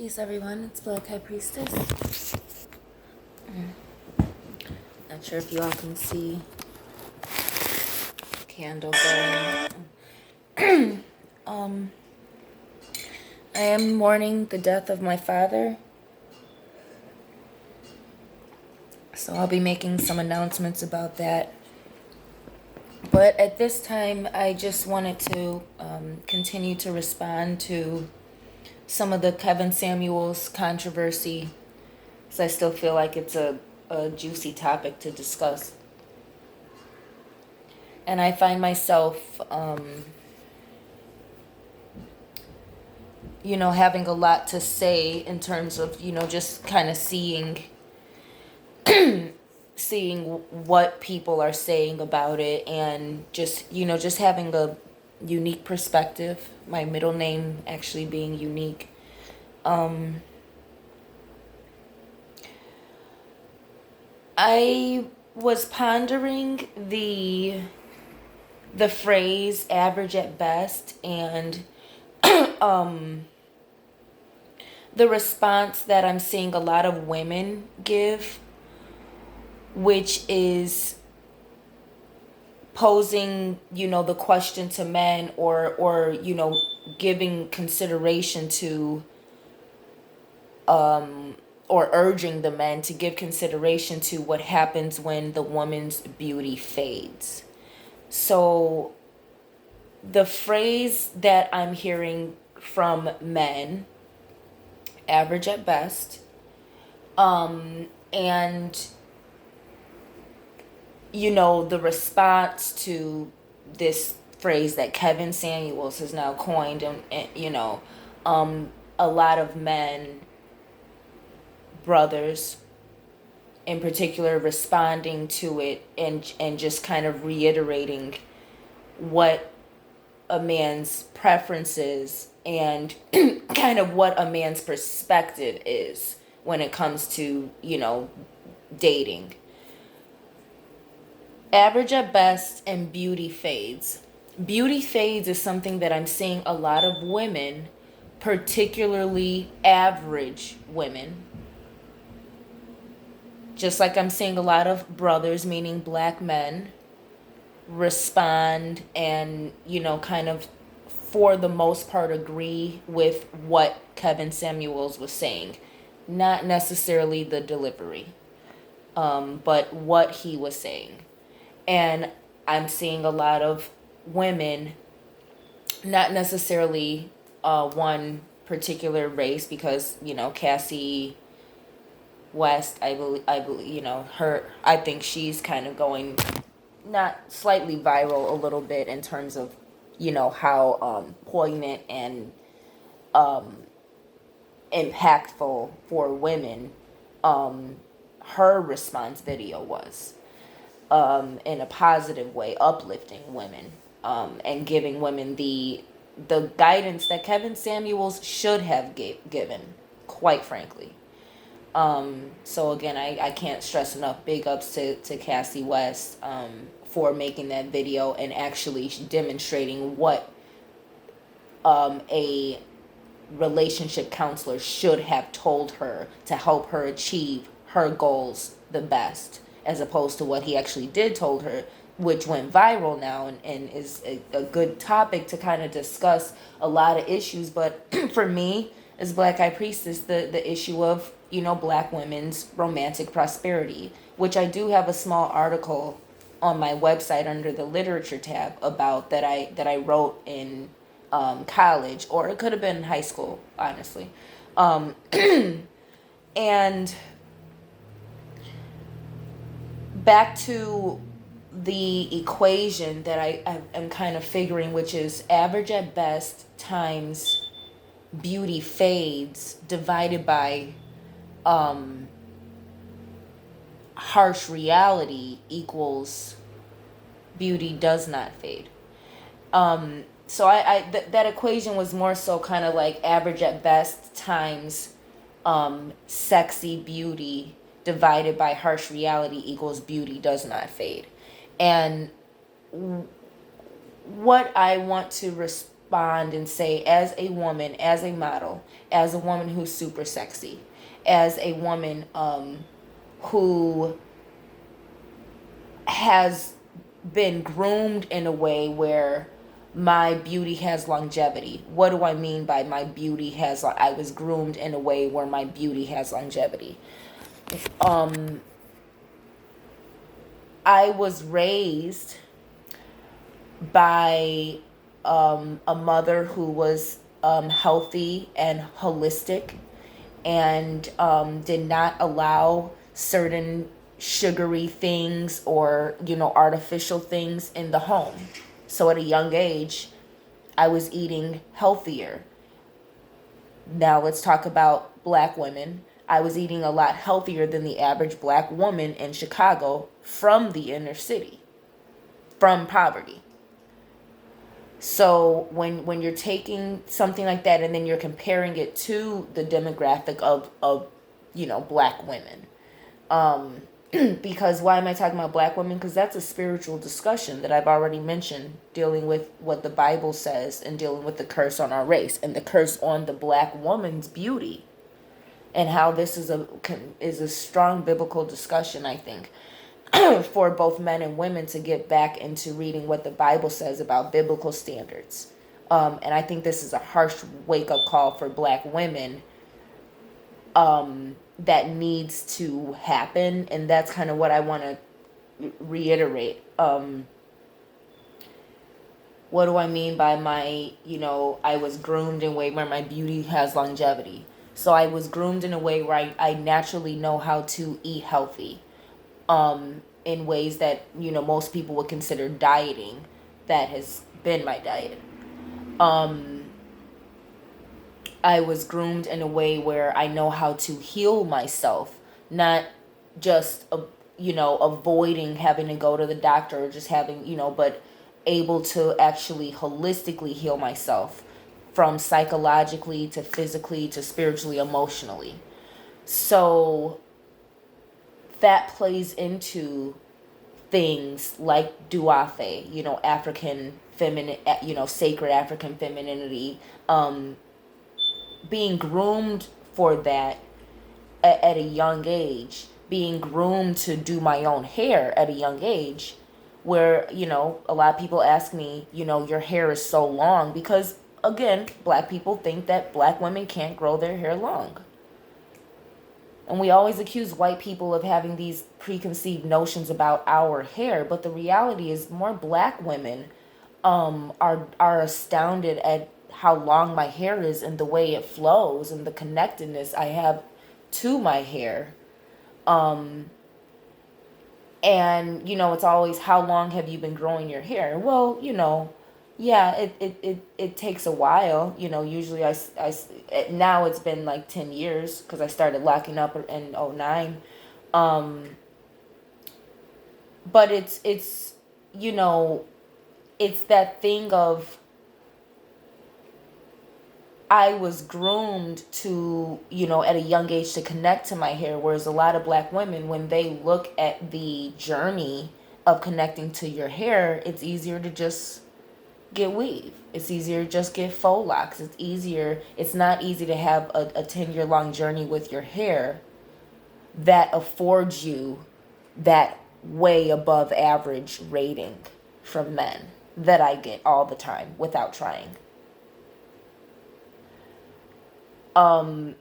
Peace, everyone. It's BlackHighPriestess. Not sure if you all can see the candle going. I am mourning the death of my father, so I'll be making some announcements about that. But at this time, I just wanted to continue to respond to some of the Kevin Samuels controversy, because I still feel like it's a juicy topic to discuss. And I find myself, having a lot to say in terms of, just kind of seeing what people are saying about it, and just having a unique perspective. My middle name actually being unique. I was pondering the phrase average at best, and the response that I'm seeing a lot of women give, which is posing, the question to men, or giving consideration to, or urging the men to give consideration to what happens when the woman's beauty fades. So the phrase that I'm hearing from men, average at best, and the response to this phrase that Kevin Samuels has now coined, and a lot of men, brothers in particular, responding to it, and just kind of reiterating what a man's preference is, and kind of what a man's perspective is when it comes to, dating. Average at best and beauty fades. Beauty fades is something that I'm seeing a lot of women, particularly average women, just like I'm seeing a lot of brothers, meaning black men, respond and, kind of, for the most part, agree with what Kevin Samuels was saying. Not necessarily the delivery, but what he was saying. And I'm seeing a lot of women, not necessarily one particular race, because, Cassie West, I believe, her, I think she's kind of going, not slightly viral a little bit, in terms of, how poignant and impactful for women her response video was, in a positive way, uplifting women, and giving women the guidance that Kevin Samuels should have given, quite frankly. So again, I can't stress enough, big ups to Cassie West, for making that video and actually demonstrating what a relationship counselor should have told her to help her achieve her goals the best, as opposed to what he actually did told her, which went viral now, and is a good topic to kind of discuss a lot of issues. But for me, as BlackHighPriestess, the issue of, black women's romantic prosperity, which I do have a small article on my website under the literature tab about, that I wrote in college, or it could have been high school, honestly. And back to the equation that I am kind of figuring, which is average at best times beauty fades divided by harsh reality equals beauty does not fade. So that equation was more so kind of like average at best times sexy beauty divided by harsh reality equals beauty does not fade. And what I want to bond and say, as a woman, as a model, as a woman who's super sexy, as a woman who has been groomed in a way where my beauty has longevity. What do I mean by my beauty has, I was groomed in a way where my beauty has longevity? I was raised by a mother who was healthy and holistic, and did not allow certain sugary things or, artificial things in the home. So at a young age, I was eating healthier. Now let's talk about black women. I was eating a lot healthier than the average black woman in Chicago from the inner city, from poverty. So when you're taking something like that and then you're comparing it to the demographic of black women, because why am I talking about black women? Because that's a spiritual discussion that I've already mentioned, dealing with what the Bible says and dealing with the curse on our race and the curse on the black woman's beauty, and how this is a strong biblical discussion, I think, for both men and women to get back into reading what the Bible says about biblical standards. And I think this is a harsh wake-up call for black women that needs to happen. And that's kind of what I want to reiterate. What do I mean by I was groomed in a way where my beauty has longevity? So I was groomed in a way where I naturally know how to eat healthy. In ways that, most people would consider dieting. That has been my diet. I was groomed in a way where I know how to heal myself, not just, avoiding having to go to the doctor or just having, but able to actually holistically heal myself from psychologically to physically to spiritually, emotionally. So that plays into things like duafe, African feminine, sacred African femininity, being groomed for that at a young age, being groomed to do my own hair at a young age, where, a lot of people ask me, your hair is so long, because again, black people think that black women can't grow their hair long. And we always accuse white people of having these preconceived notions about our hair, but the reality is more black women are astounded at how long my hair is and the way it flows and the connectedness I have to my hair. And it's always, how long have you been growing your hair? Well, yeah, it takes a while. Usually now it's been like 10 years because I started locking up in 2009. But it's it's that thing of, I was groomed to, at a young age to connect to my hair, whereas a lot of black women, when they look at the journey of connecting to your hair, it's easier to just get weave. It's easier to just get faux locks. It's not easy to have a 10-year long journey with your hair that affords you that way above average rating from men that I get all the time without trying. The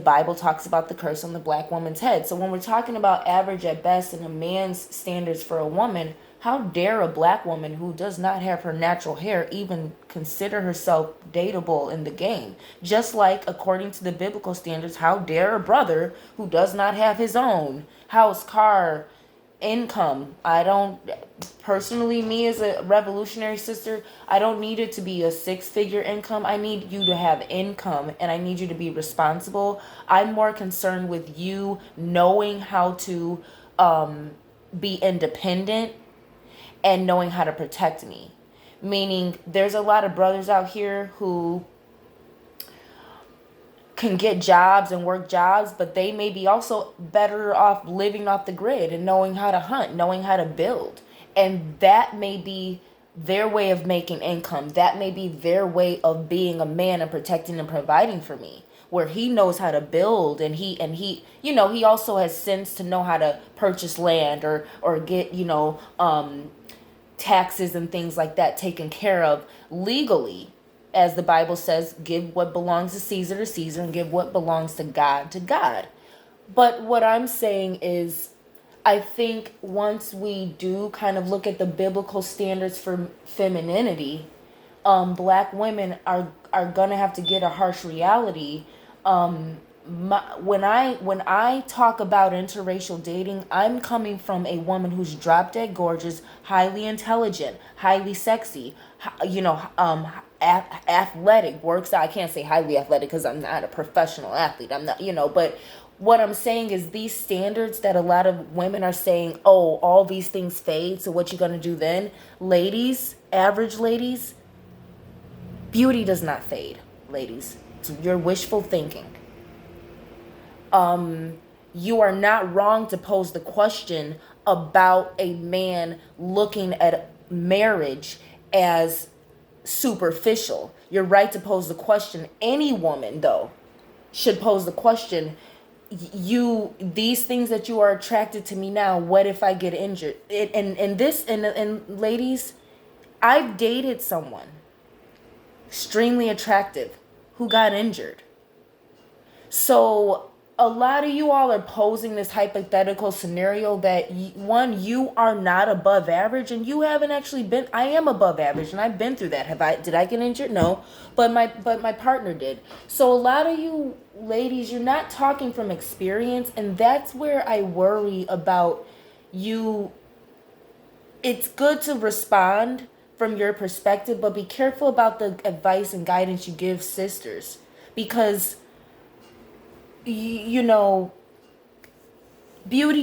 Bible talks about the curse on the black woman's head. So when we're talking about average at best and a man's standards for a woman, how dare a black woman who does not have her natural hair even consider herself dateable in the game? Just like, according to the biblical standards, how dare a brother who does not have his own house, car, income? I don't, personally, me as a revolutionary sister, I don't need it to be a 6-figure income. I need you to have income, and I need you to be responsible. I'm more concerned with you knowing how to be independent and knowing how to protect me. Meaning, there's a lot of brothers out here who can get jobs and work jobs, but they may be also better off living off the grid and knowing how to hunt, knowing how to build. And that may be their way of making income. That may be their way of being a man and protecting and providing for me, where he knows how to build, and he he also has sense to know how to purchase land or get taxes and things like that taken care of legally. As the Bible says, give what belongs to Caesar and give what belongs to God to God. But what I'm saying is, I think once we do kind of look at the biblical standards for femininity, black women are gonna have to get a harsh reality. When I talk about interracial dating, I'm coming from a woman who's drop dead gorgeous, highly intelligent, highly sexy, athletic, works out. I can't say highly athletic because I'm not a professional athlete. I'm not, but what I'm saying is these standards that a lot of women are saying, oh, all these things fade, so what you gonna do then? Ladies, average ladies, beauty does not fade, ladies. It's your wishful thinking. You are not wrong to pose the question about a man looking at marriage as superficial. You're right to pose the question. Any woman, though, should pose the question, these things that you are attracted to me now, what if I get injured? And ladies, I've dated someone extremely attractive who got injured. So a lot of you all are posing this hypothetical scenario that you are not above average, and you haven't actually been. I am above average, and I've been through that. Did I get injured? No, but my partner did. So a lot of you ladies, you're not talking from experience, and that's where I worry about you. It's good to respond from your perspective, but be careful about the advice and guidance you give sisters, because beauty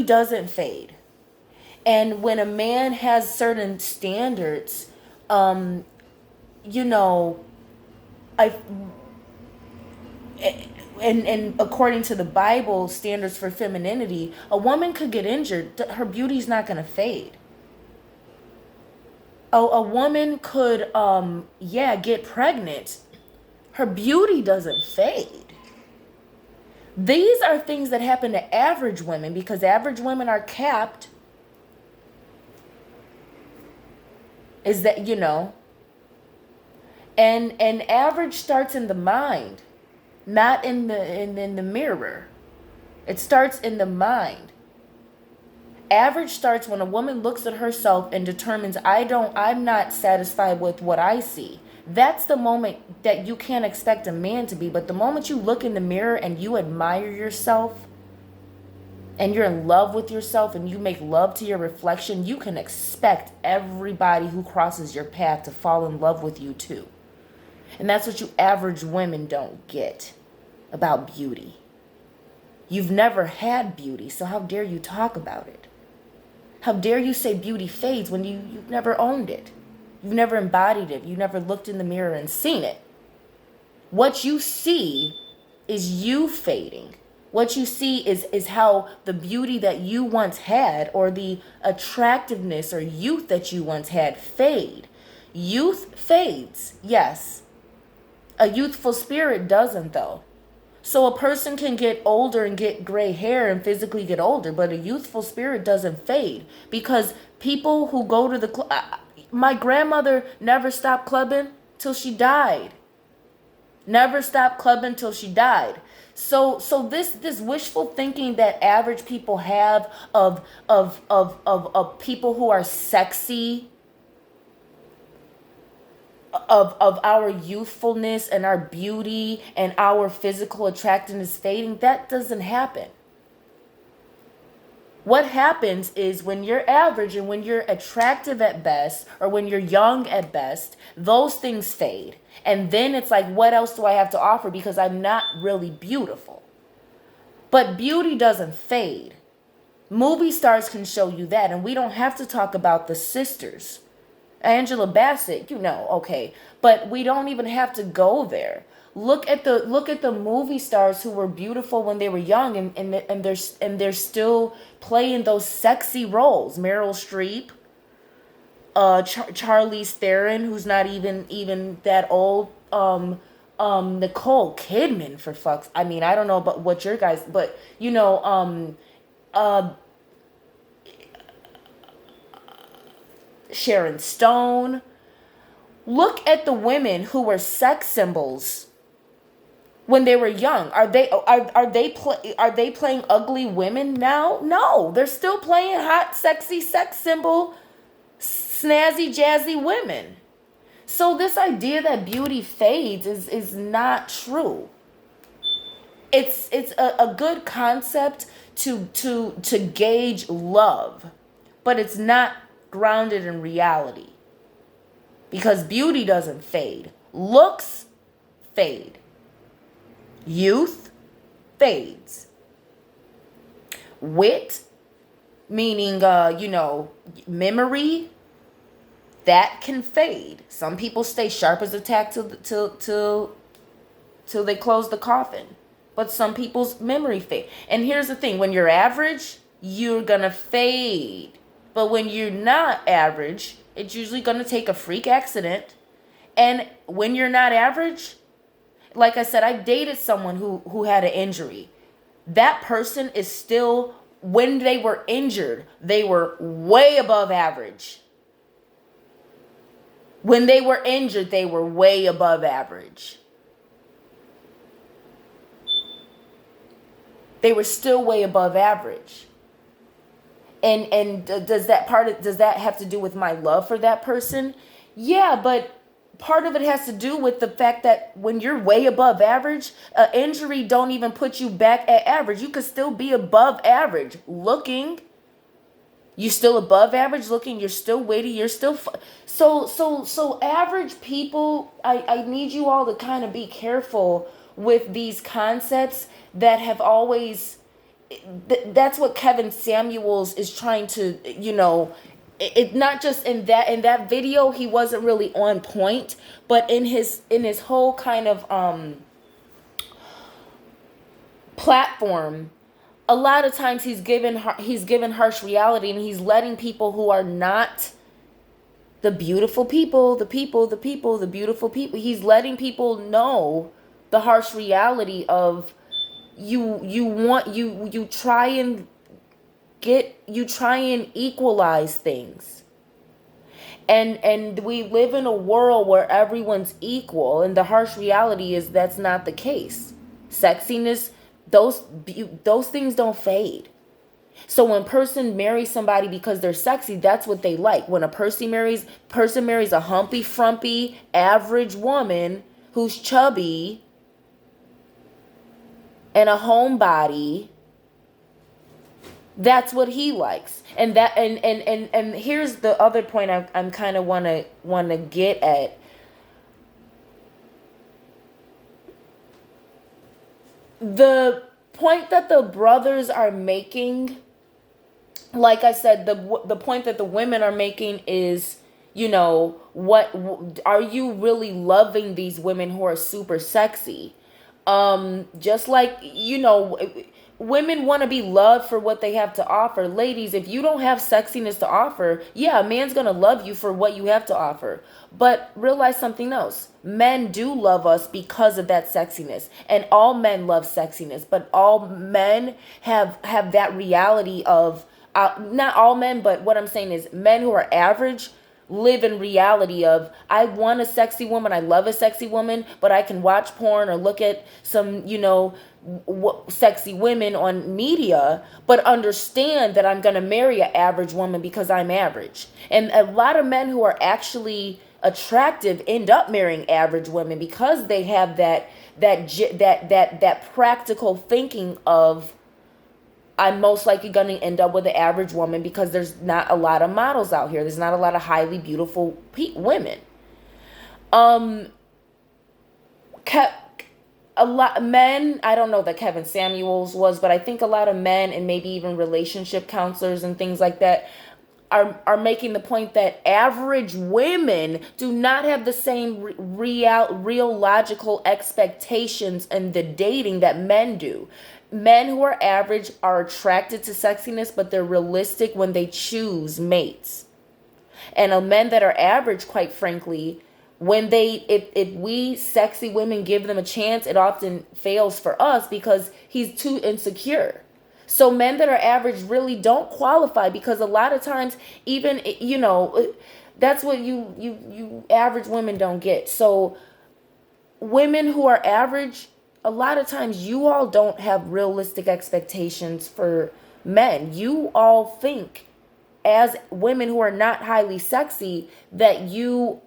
doesn't fade. And when a man has certain standards, I and according to the Bible standards for femininity, a woman could get injured, her beauty's not going to fade. A woman could get pregnant, her beauty doesn't fade. These are things that happen to average women, because average women are capped. Is that, and average starts in the mind, not in the mirror. It starts in the mind. Average starts when a woman looks at herself and determines, I'm not satisfied with what I see. That's the moment that you can't expect a man to be. But the moment you look in the mirror and you admire yourself and you're in love with yourself and you make love to your reflection, you can expect everybody who crosses your path to fall in love with you too. And that's what you average women don't get about beauty. You've never had beauty, so how dare you talk about it? How dare you say beauty fades when you've never owned it? You've never embodied it. You never looked in the mirror and seen it. What you see is you fading. What you see is how the beauty that you once had, or the attractiveness or youth that you once had, fade. Youth fades, yes. A youthful spirit doesn't, though. So a person can get older and get gray hair and physically get older, but a youthful spirit doesn't fade, because people who go to the club, my grandmother never stopped clubbing till she died. Never stopped clubbing till she died. So this wishful thinking that average people have of people who are sexy, of our youthfulness and our beauty and our physical attractiveness fading, that doesn't happen. What happens is when you're average and when you're attractive at best, or when you're young at best, those things fade. And then it's like, what else do I have to offer, because I'm not really beautiful? But beauty doesn't fade. Movie stars can show you that, and we don't have to talk about the sisters. Angela Bassett, okay, but we don't even have to go there. Look at the movie stars who were beautiful when they were young, and they're still playing those sexy roles. Meryl Streep, Charlize Theron, who's not even that old. Nicole Kidman, for fuck's. I mean, I don't know about what your guys, but uh, Sharon Stone. Look at the women who were sex symbols when they were young. Are they playing ugly women now? No, they're still playing hot, sexy, sex symbol, snazzy, jazzy women. So this idea that beauty fades is not true. It's a good concept to gauge love, but it's not grounded in reality. Because beauty doesn't fade. Looks fade. Youth fades. Wit, meaning memory, that can fade. Some people stay sharp as a tack till they close the coffin. But some people's memory fade. And here's the thing, when you're average, you're gonna fade. But when you're not average, it's usually gonna take a freak accident. And when you're not average, like I said, I dated someone who had an injury. That person is still, when they were injured, they were way above average. When they were injured, they were way above average. They were still way above average. And does that have to do with my love for that person? Yeah, but part of it has to do with the fact that when you're way above average, injury don't even put you back at average. You could still be above average looking. You're still above average looking. You're still witty. You're still so average people. I need you all to kind of be careful with these concepts that have always. That's what Kevin Samuels is trying to, it not just in that video, he wasn't really on point, but in his whole kind of platform, a lot of times he's given harsh reality, and he's letting people who are not the beautiful people, the beautiful people, he's letting people know the harsh reality of you try and equalize things, and we live in a world where everyone's equal, and the harsh reality is that's not the case. Sexiness, those things don't fade. So when a person marries somebody because they're sexy, that's what they like. When a person marries a humpy, frumpy, average woman who's chubby and a homebody, that's what he likes. And that and here's the other point I'm kind of wanna get at. The point that the brothers are making, like I said, the point that the women are making is, what are you really loving these women who are super sexy? Just like, women want to be loved for what they have to offer. Ladies, if you don't have sexiness to offer, yeah, a man's going to love you for what you have to offer. But realize something else. Men do love us because of that sexiness. And all men love sexiness. But all men have that reality of, not all men, but what I'm saying is men who are average live in reality of, I want a sexy woman, I love a sexy woman, but I can watch porn or look at some, sexy women on media, but understand that I'm going to marry an average woman because I'm average. And a lot of men who are actually attractive end up marrying average women because they have that practical thinking of, I'm most likely going to end up with an average woman because there's not a lot of models out here. There's not a lot of highly beautiful women. A lot of men, I don't know that Kevin Samuels was, but I think a lot of men and maybe even relationship counselors and things like that are making the point that average women do not have the same real logical expectations in the dating that men do. Men who are average are attracted to sexiness, but they're realistic when they choose mates. And men that are average, quite frankly, when if we sexy women give them a chance, it often fails for us because he's too insecure. So men that are average really don't qualify, because a lot of times, even, that's what you average women don't get. So women who are average, a lot of times you all don't have realistic expectations for men. You all think, as women who are not highly sexy, that you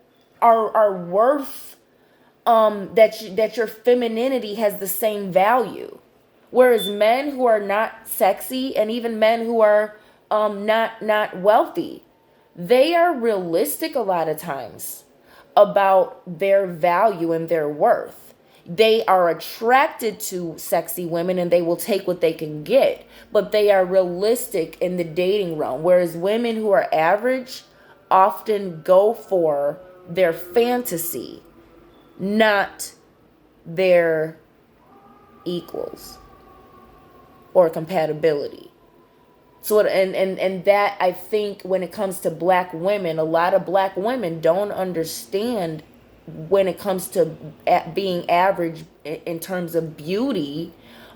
are worth, that your femininity has the same value. Whereas men who are not sexy, and even men who are not wealthy, they are realistic a lot of times about their value and their worth. They are attracted to sexy women and they will take what they can get, but they are realistic in the dating realm. Whereas women who are average often go for their fantasy, not their equals or compatibility. So and that, I think, when it comes to black women, a lot of black women don't understand when it comes to being average in terms of beauty,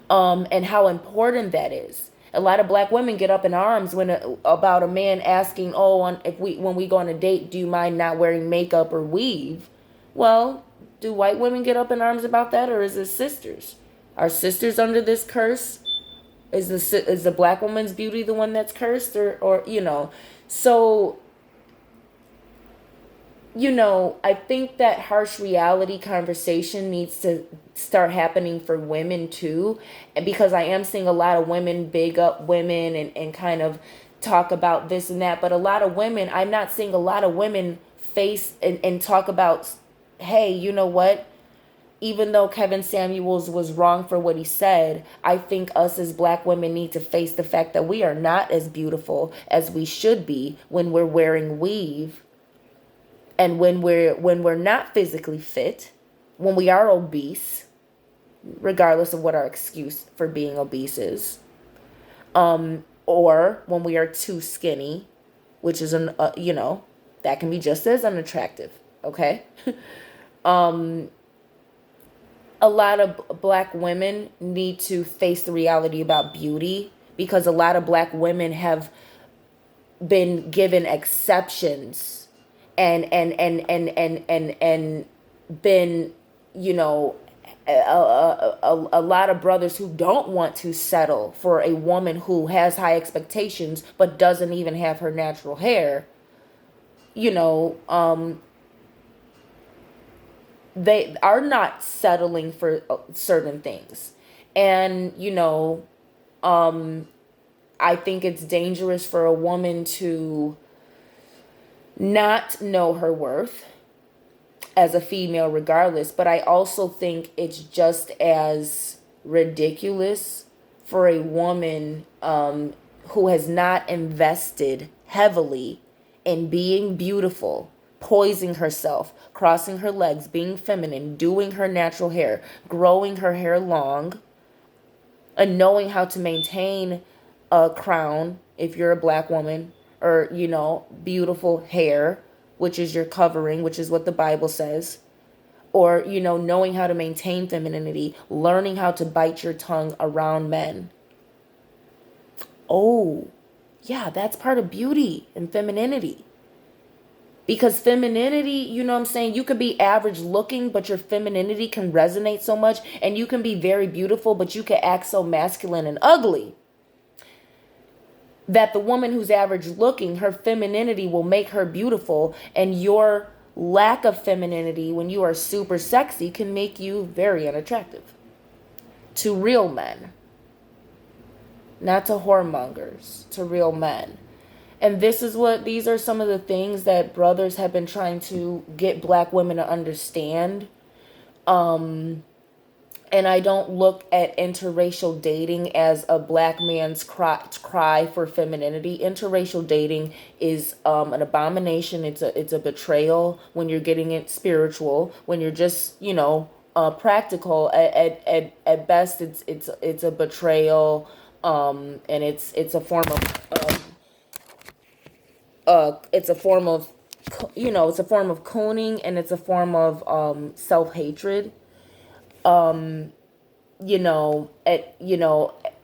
and how important that is. A lot of black women get up in arms when about a man asking, "Oh, if when we go on a date, do you mind not wearing makeup or weave?" Well, do white women get up in arms about that, or is it sisters? Are sisters under this curse? Is the black woman's beauty the one that's cursed, or so I think that harsh reality conversation needs to start happening for women too, because I am seeing a lot of women big up women and kind of talk about this and that, but a lot of women, I'm not seeing a lot of women face and talk about, hey, you know what? Even though Kevin Samuels was wrong for what he said, I think us as black women need to face the fact that we are not as beautiful as we should be when we're wearing weave, and when we're not physically fit, when we are obese, regardless of what our excuse for being obese is, or when we are too skinny, which is that can be just as unattractive. Okay. A lot of black women need to face the reality about beauty, because a lot of black women have been given exceptions and been, a lot of brothers who don't want to settle for a woman who has high expectations but doesn't even have her natural hair, they are not settling for certain things. And I think it's dangerous for a woman to not know her worth as a female regardless, but I also think it's just as ridiculous for a woman who has not invested heavily in being beautiful, poising herself, crossing her legs, being feminine, doing her natural hair, growing her hair long, and knowing how to maintain a crown if you're a black woman, or beautiful hair, which is your covering, which is what the Bible says, or knowing how to maintain femininity, learning how to bite your tongue around men. Oh, yeah, that's part of beauty and femininity. Because femininity, I'm saying, you could be average looking, but your femininity can resonate so much, and you can be very beautiful, but you can act so masculine and ugly that the woman who's average looking, her femininity will make her beautiful, and your lack of femininity when you are super sexy can make you very unattractive to real men. Not to whoremongers, to real men. And these are some of the things that brothers have been trying to get black women to understand. And I don't look at interracial dating as a black man's cry for femininity. Interracial dating is an abomination. It's a betrayal when you're getting it spiritual. When you're just practical, at best it's a betrayal, and it's a form it's a form of, it's a form of cooning, and it's a form of self-hatred.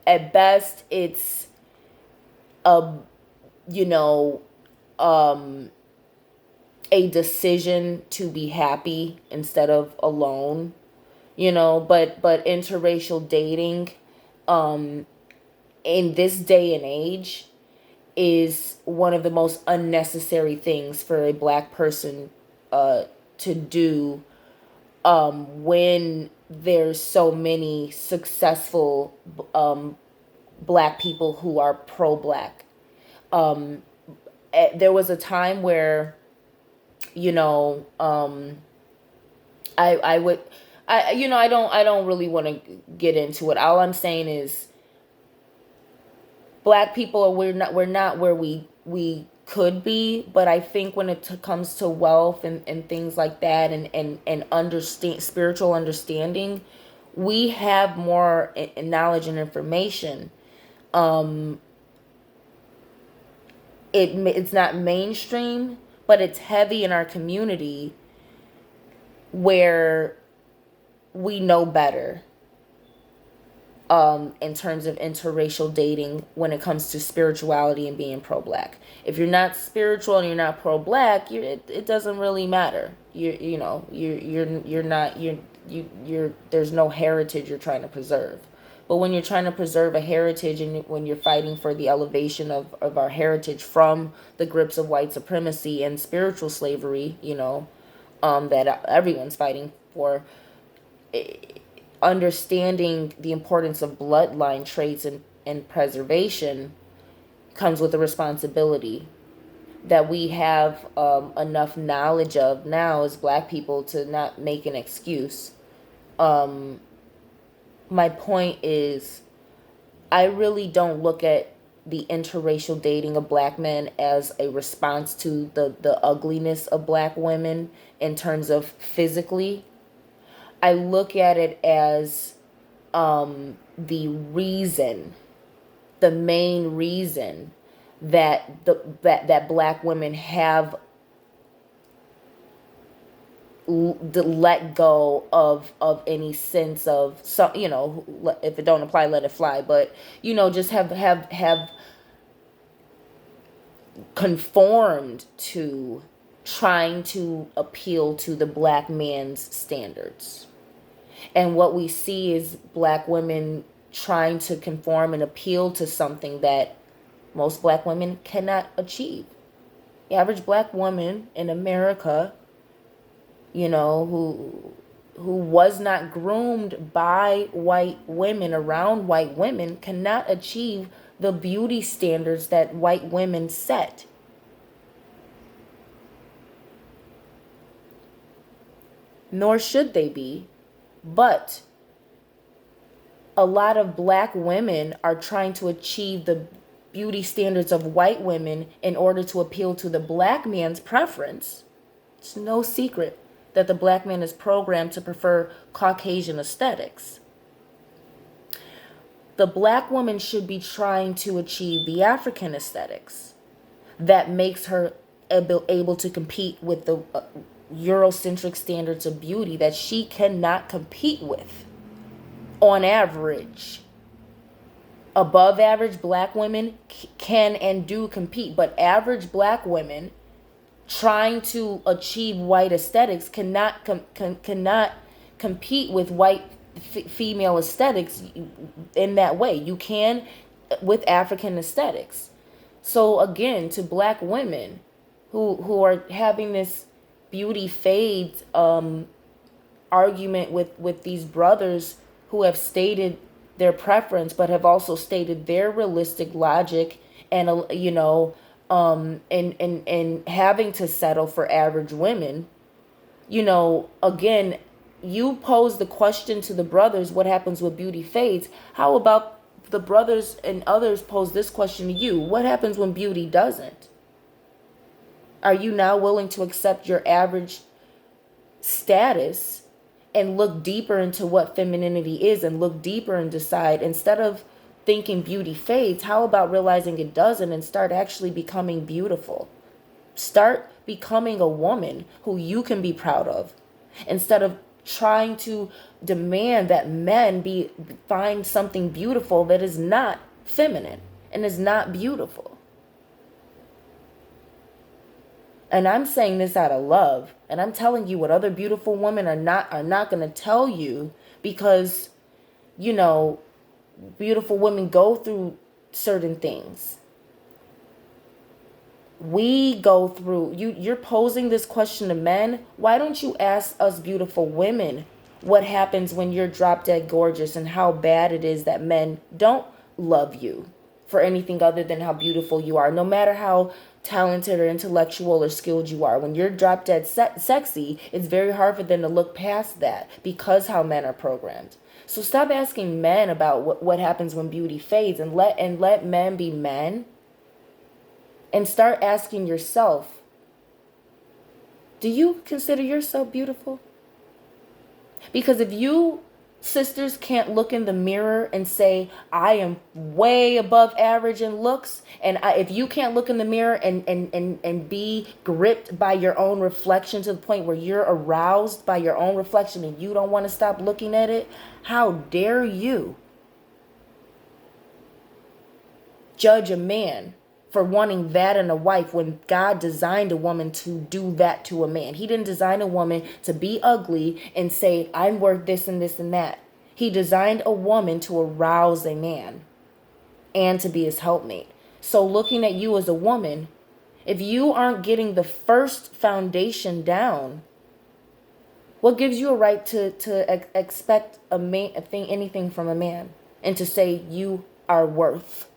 At best it's a you know a decision to be happy instead of alone. But interracial dating, in this day and age, is one of the most unnecessary things for a black person to do, when there's so many successful black people who are pro-black. There was a time where, you know, I would, I don't really want to get into it. All I'm saying is, black people, we're not where we could be. But I think when it comes to wealth and things like that, and understand spiritual understanding, we have more knowledge and information. It's not mainstream, but it's heavy in our community, where we know better, in terms of interracial dating when it comes to spirituality and being pro-black. If you're not spiritual and you're not pro-black, it doesn't really matter. You're not, there's no heritage you're trying to preserve. But when you're trying to preserve a heritage, and when you're fighting for the elevation of our heritage from the grips of white supremacy and spiritual slavery, that everyone's fighting for, understanding the importance of bloodline traits and preservation comes with a responsibility that we have enough knowledge of now as black people to not make an excuse. My point is, I really don't look at the interracial dating of black men as a response to the ugliness of black women in terms of physically. I look at it as the main reason that black women have let go of any sense of some, if it don't apply, let it fly. But just have conformed to trying to appeal to the black man's standards. And what we see is black women trying to conform and appeal to something that most black women cannot achieve. The average black woman in America, who was not groomed by white women, around white women, cannot achieve the beauty standards that white women set. Nor should they be. But a lot of black women are trying to achieve the beauty standards of white women in order to appeal to the black man's preference. It's no secret that the black man is programmed to prefer Caucasian aesthetics. The black woman should be trying to achieve the African aesthetics that makes her able to compete with the Eurocentric standards of beauty that she cannot compete with. On average, above average black women can and do compete, but average black women trying to achieve white aesthetics cannot compete with white female aesthetics in that way. You can with African aesthetics. So again, to black women who are having this beauty fades argument with these brothers who have stated their preference, but have also stated their realistic logic, and and having to settle for average women. Again, you pose the question to the brothers, what happens when beauty fades? How about the brothers and others pose this question to you? What happens when beauty doesn't? Are you now willing to accept your average status and look deeper into what femininity is, and look deeper and decide, instead of thinking beauty fades, how about realizing it doesn't and start actually becoming beautiful? Start becoming a woman who you can be proud of, instead of trying to demand that men find something beautiful that is not feminine and is not beautiful. And I'm saying this out of love, and I'm telling you what other beautiful women are not going to tell you, because beautiful women go through certain things. We go through, you're posing this question to men. Why don't you ask us beautiful women what happens when you're drop dead gorgeous, and how bad it is that men don't love you for anything other than how beautiful you are, no matter how talented or intellectual or skilled you are. When you're drop dead sexy, it's very hard for them to look past that, because how men are programmed. So stop asking men about what happens when beauty fades, and let men be men. And start asking yourself, do you consider yourself beautiful? Because if you sisters can't look in the mirror and say, I am way above average in looks, and if you can't look in the mirror and be gripped by your own reflection to the point where you're aroused by your own reflection and you don't want to stop looking at it, how dare you judge a man for wanting that in a wife, when God designed a woman to do that to a man? He didn't design a woman to be ugly and say, I'm worth this and this and that. He designed a woman to arouse a man and to be his helpmate. So looking at you as a woman, if you aren't getting the first foundation down, what gives you a right to expect anything from a man, and to say you are worth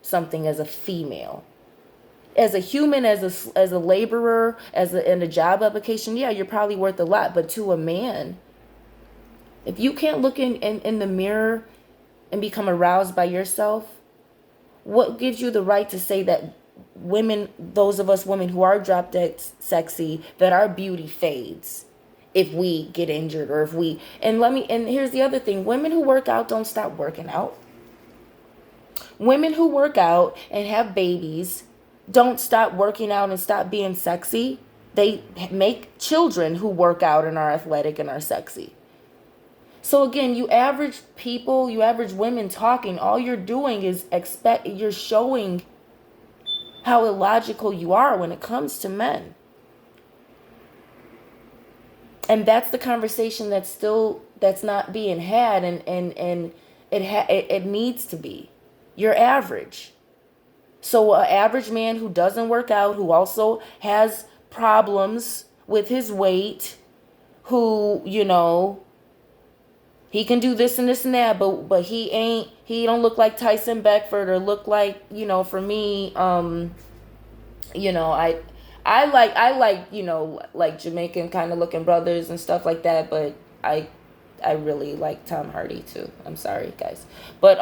something as a female? As a human, as a laborer, in a job application, yeah, you're probably worth a lot. But to a man, if you can't look in the mirror and become aroused by yourself, what gives you the right to say that women, those of us women who are drop dead sexy, that our beauty fades if we get injured, or if we, and here's the other thing, women who work out don't stop working out. Women who work out and have babies don't stop working out and stop being sexy. They make children who work out and are athletic and are sexy. So again, you average people, you average women talking, all you're doing is you're showing how illogical you are when it comes to men. And that's the conversation that's not being had, and it needs to be. You're average. So an average man who doesn't work out, who also has problems with his weight, who, he can do this and this and that, but he don't look like Tyson Beckford, or look like, for me, I like, like Jamaican kind of looking brothers and stuff like that, but I really like Tom Hardy too. I'm sorry, guys. But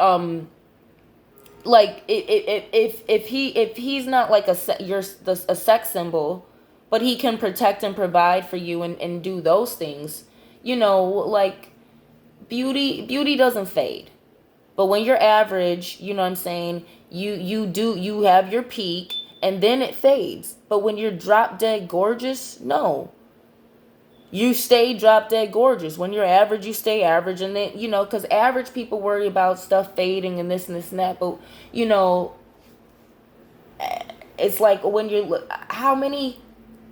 like if he's not like a sex symbol, but he can protect and provide for you and do those things, like beauty doesn't fade. But when you're average, you know what I'm saying, you have your peak and then it fades. But when you're drop dead gorgeous, no. You stay drop dead gorgeous. When you're average, you stay average. And then, because average people worry about stuff fading and this and this and that. But, it's like how many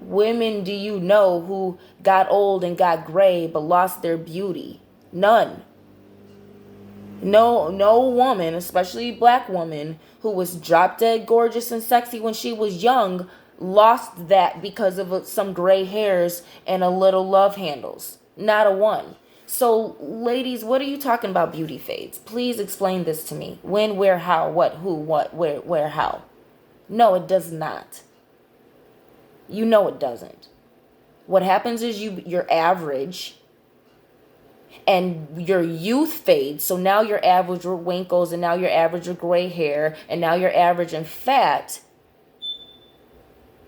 women do you know who got old and got gray but lost their beauty? None. No woman, especially black woman, who was drop dead gorgeous and sexy when she was young, lost that because of some gray hairs and a little love handles. Not a one. So, ladies, what are you talking about beauty fades? Please explain this to me. When, where, how, what, who, what, where, how. No, it does not. You know it doesn't. What happens is you're average, and your youth fades. So now you're average with wrinkles, and now you're average with gray hair, and now you're average and fat.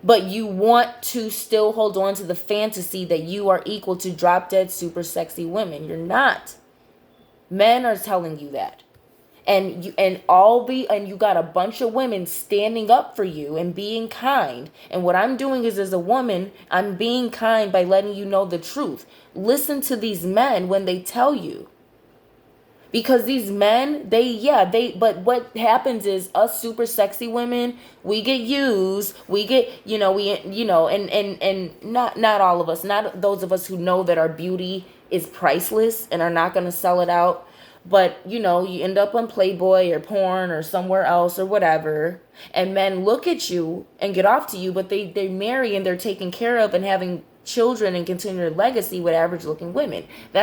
But you want to still hold on to the fantasy that you are equal to drop dead super sexy women. You're not. Men are telling you that. and you got a bunch of women standing up for you and being kind. And what I'm doing is, as a woman, I'm being kind by letting you know the truth. Listen to these men when they tell you. Because these men, but what happens is, us super sexy women, we get used, we get, and not all of us, not those of us who know that our beauty is priceless and are not going to sell it out. But, you end up on Playboy or porn or somewhere else or whatever. And men look at you and get off to you, but they marry and they're taken care of and having children and continue their legacy with average looking women. That's